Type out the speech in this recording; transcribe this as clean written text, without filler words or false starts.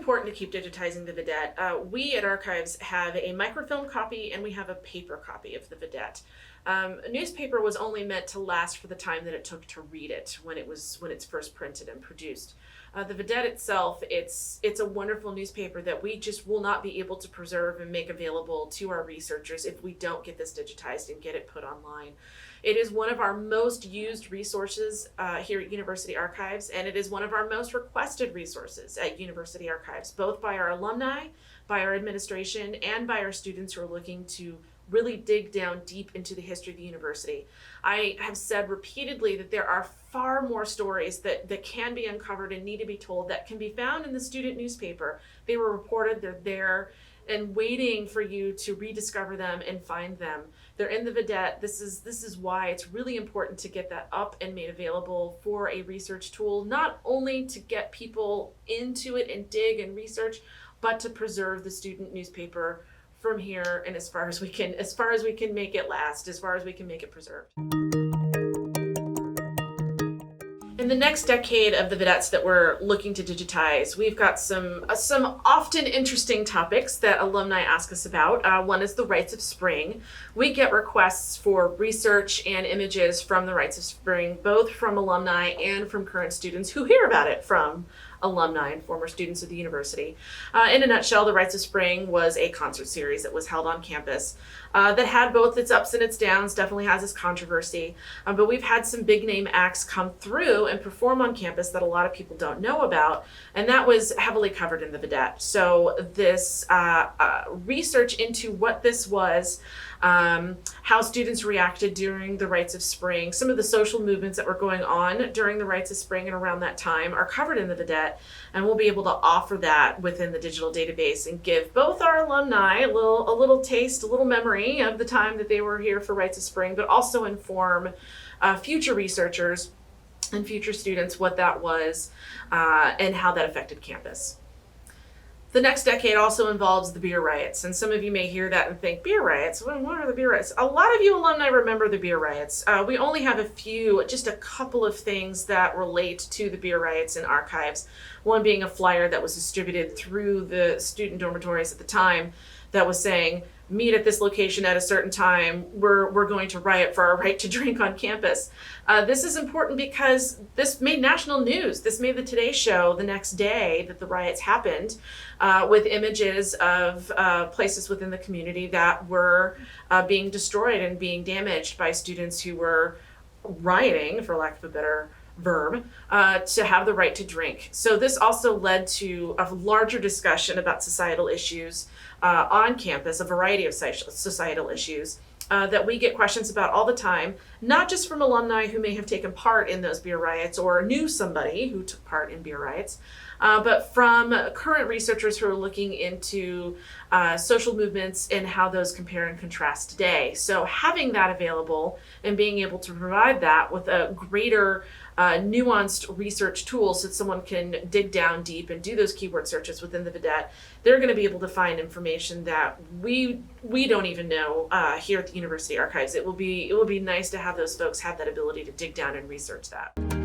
important to keep digitizing the Vidette. We at Archives have a microfilm copy and we have a paper copy of the Vidette. A newspaper was only meant to last for the time that it took to read it when it's first printed and produced. The Vidette itself, it's a wonderful newspaper that we just will not be able to preserve and make available to our researchers if we don't get this digitized and get it put online. It is one of our most used resources here at University Archives, and it is one of our most requested resources at University Archives, both by our alumni, by our administration, and by our students who are looking to really dig down deep into the history of the university. I have said repeatedly that there are far more stories that can be uncovered and need to be told that can be found in the student newspaper. They were reported, they're there, and waiting for you to rediscover them and find them. They're in the Vidette. This is why it's really important to get that up and made available for a research tool, not only to get people into it and dig and research, but to preserve the student newspaper from here and as far as we can make it last, as far as we can make it preserved. In the next decade of the Videttes that we're looking to digitize, we've got some often interesting topics that alumni ask us about. One is the Rites of Spring. We get requests for research and images from the Rites of Spring, both from alumni and from current students who hear about it from alumni and former students of the university. In a nutshell, the Rites of Spring was a concert series that was held on campus that had both its ups and its downs, definitely has its controversy, but we've had some big name acts come through and perform on campus that a lot of people don't know about, and that was heavily covered in the Vidette. So this research into what this was, how students reacted during the Rites of Spring, some of the social movements that were going on during the Rites of Spring and around that time are covered in the Vidette, and we'll be able to offer that within the digital database and give both our alumni a little taste, a little memory of the time that they were here for Rites of Spring, but also inform future researchers and future students what that was and how that affected campus. The next decade also involves the beer riots, and some of you may hear that and think, beer riots? What are the beer riots? A lot of you alumni remember the beer riots. We only have just a couple of things that relate to the beer riots in Archives. One being a flyer that was distributed through the student dormitories at the time that was saying, meet at this location at a certain time, we're going to riot for our right to drink on campus. This is important because this made national news. This made the Today Show the next day that the riots happened, with images of places within the community that were being destroyed and being damaged by students who were rioting, for lack of a better verb, to have the right to drink. So this also led to a larger discussion about societal issues on campus, a variety of societal issues that we get questions about all the time, not just from alumni who may have taken part in those beer riots or knew somebody who took part in beer riots, but from current researchers who are looking into social movements and how those compare and contrast today. So having that available and being able to provide that with a greater nuanced research tool so that someone can dig down deep and do those keyword searches within the Vidette, they're going to be able to find information that we don't even know here at the University Archives. It will be nice to have those folks have that ability to dig down and research that.